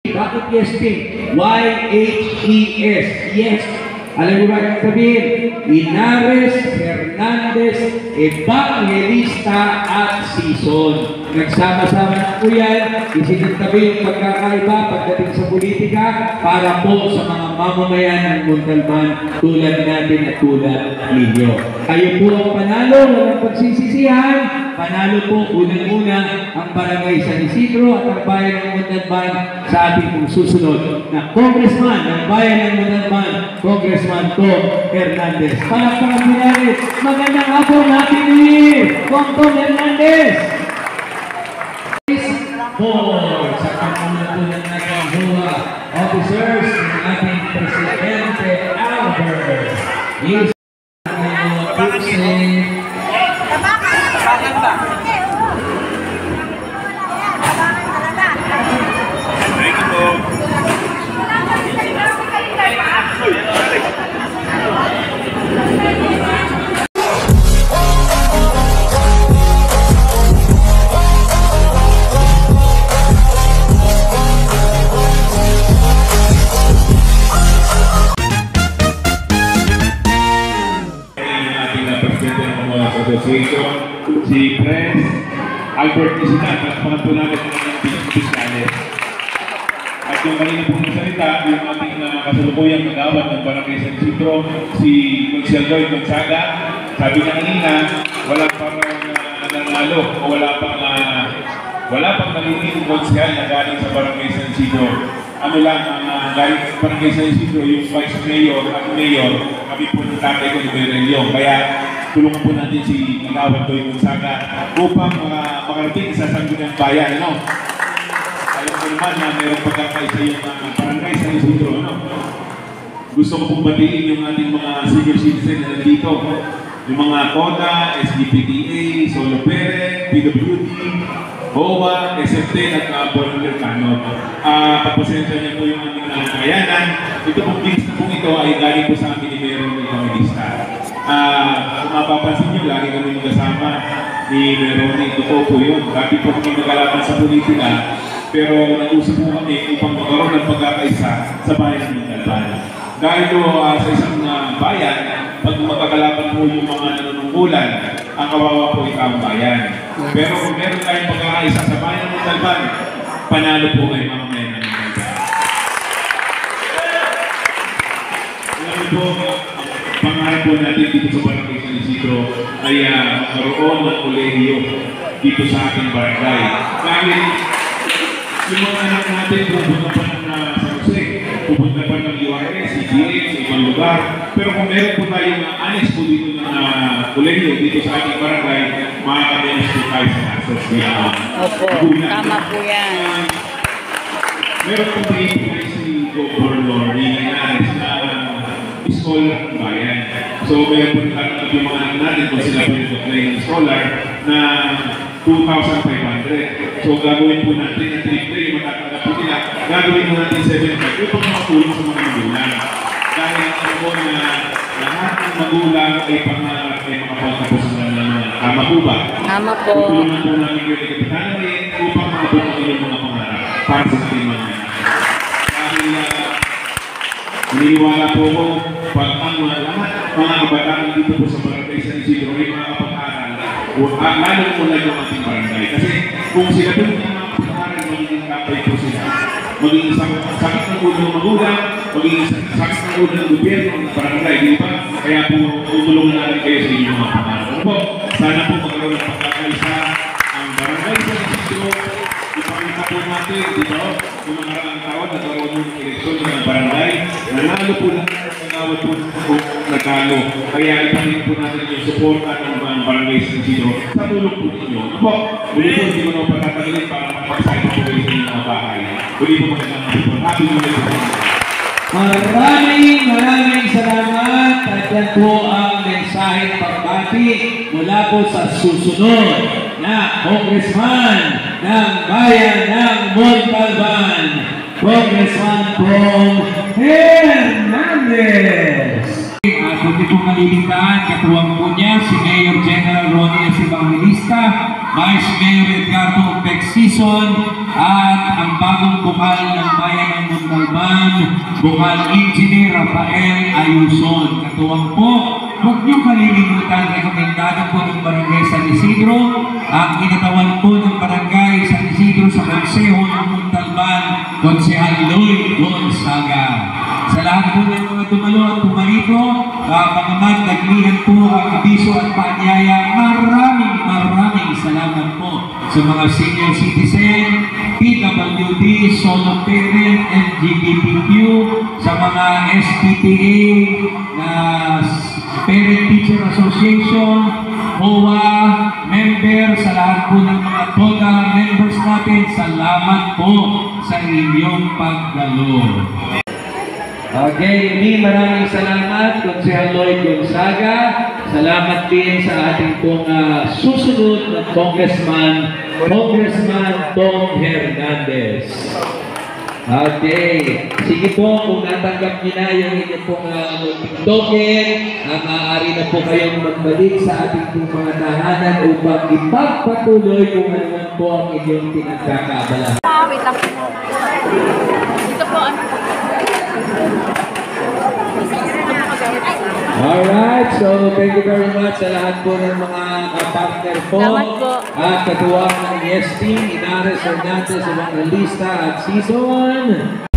Bakit yes, Pink? Y-H-E-S. Yes. Alam mo ba yung sabihin? Inares, Hernandez, Evangelista at Sison. Nagsama-sama na po yan. Isinagtabi yung pagkakaiba pagdating sa politika para po sa mga mamamayan ng Montalban tulad natin at tulad ninyo. Kayo po ang panalo, walang pagsisisihan. Panalo po unang-una ang Barangay San Isidro at ang Bayan ng Montalban sa ating pong susunod na Congressman ng Bayan ng Montalban, Congressman Tom Hernandez. Palakpakan po natin. Magandang hapon natin ni Tom Hernandez. For sa pangunguna ng nagkahuwa officers ng ating Presidente Albert. Is si Pres Albert Isinan, at po natin ng Piskales. At yung kanina pong salita, yung ating kasalukuyang nagawad ng Barangay San Isidro, si Consiel Lloyd Gonzaga, sabi niya kanina, wala pang nanalo o wala pang naliling konsyal na galing sa Barangay San Isidro. Ano lang, galing sa Barangay San Isidro, yung Vice Mayor at Mayor, kami po ng tatay ko ni Berelio. Kaya tulungan po natin si Nagawad Lloyd Gonzaga upang makarating sa Sangguniang Bayan. Ano? Alam ko naman na mayroong pagkakaisa yung Barangay San Isidro. Ano? Gusto ko pong batiin yung ating mga senior citizen na nandito. Yung mga CODA, SDPDA, Solo Pere, PWD, BOA, SFT at Volunteer Canot. Papasensya niyo po yung aming kayanan. Ito pong gigs na pong ito ay galing po sa amin ni Mayor Evangelista. Kung mapapansin nyo, lagi kami magkasama ni Meroni. Totoo po yun. Dati po kami nagkalaban sa politika, pero nag-usap po kami upang magkaroon ng pagkakaisa sa bayan ng Montalban. Dahil po sa isang bayan, pag magkakalaban po yung mga nanunungkulan, ang kawawa po ang bayan. Pero kung meron tayong pagkakaisa sa bayan ng Montalban, panalo po kayo mga mayan ng Montalban. Alam po, pangarap po natin dito sa Barangay San Isidro ay magkaroon ng kolehiyo dito sa ating barangay. Dahil yung mga anak natin pupunta pa ng San Jose, pupunta pa ng URS, CGH, sa ibang lugar. Pero kung meron po tayong honest po dito ng kolehiyo dito sa ating barangay, makakamenos po tayo sa access niya. Opo, tama po yan. Meron po tayo si Governor Inares na scholar bayan. So, meron po yung mga anak natin kung sila po yung scholar na 2,500. So, gagawin po natin na 3 yung matatanggap po nila. Gagawin po natin 7,500. Yung pagmakatulong sa mga magulang. Dahil ano po na lahat ng magulang ay pangarap ay makapagtapos na ng tama po ba? Tama po. Tutulungan po namin yung kapitanan upang makapagtapos yung mga pangarap para sa ating mga anak. Dahil niniwala po ko pag ang lahat mga kabataan dito po sa Barangay San Isidro ay mga kapag-aral, lalo po lang yung ating barangay. Kasi kung sila po yung mga kapag-aral, magiging kapay po sila. Magiging sakit ng ulo ng magulang, magiging sakit ng ulo ng gobyerno ng barangay, di ba? Kaya po tutulungan natin kayo sa inyong mga pangarap. Ano po? Sana po magkaroon ng pagkakaisa ang Barangay San Isidro. Ipakita po natin dito yung mga nakarang taon na karoon ng eleksyon ng barangay. Nanalo po natin ang pangawat po nagalo. Kaya ipakita po natin yung suporta ng Barangay San Isidro sa tulong po ninyo. Ano po? Muli po, hindi ko na pagkakalit para makapagsayin po kayo sa inyong mga bahay. Muli po magandang hapon. Happy New Year po. Maraming salamat. At yan po ang mensaheng pagbati mula po sa susunod na Congressman ng Bayan ng Montalban, Congressman Tom Hernandez. Huwag niyo pong maliligtaan, katuwang po niya si Mayor General Ronnie Evangelista, Vice Mayor Edgardo Pexison, at ang bagong bukal ng bayan ng Montalban, Bukal Engineer Rafael Ayuson. Katuwang po, huwag niyo kalilimutan, rekomendado po ng Barangay San Isidro, ang kinatawan po ng Barangay San Isidro sa Konseho ng Montalban, Konsehal Lloyd Gonzaga. Sa lahat po ng mga tumalo at tumarito, mga naglihan po ang abiso at paanyaya, maraming salamat po sa mga senior citizen, PWD, solo parent, LGBTQ, sa mga SPTA, na Parent Teacher Association, HOA, member, sa lahat po ng mga TOGA members natin, salamat po sa inyong pagdalo. Okay, maraming salamat, Konsehal Lloyd Gonzaga. Salamat din sa ating pong susunod na Congressman Tom Hernandez. Okay, sige po, kung natanggap niyo na yung inyong pong token, maaari na po kayong magbalik sa ating pong mga tahanan upang ipagpatuloy kung ano man po ang inyong pinagkakaabalahan. Wait lang. Dito po, ano po? Alright, so thank you very much sa lahat po ng mga partner po. Salamat po. At katuwang ng Yes Team, Inares Hernandez, Evangelista at Season.